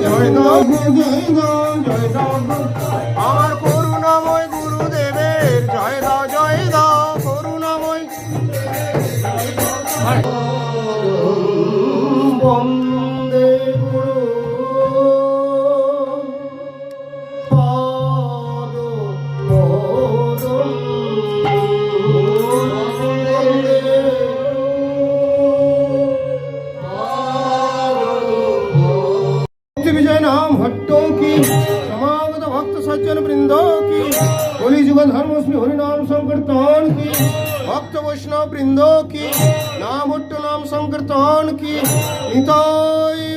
জয় দাও জয় দাও জয় দাও আমার করুণাময় গুরুদেবের জয় দাও করুণাময় বন্দে গুরু পাদ विजय नाम भट्टों की समागत भक्त सज्जन वृंदों की होली जुग धर्म श्री हरि नाम संकीर्तन की भक्त वैष्णव वृंदों की नाम भट्ट नाम संकीर्तन की निताई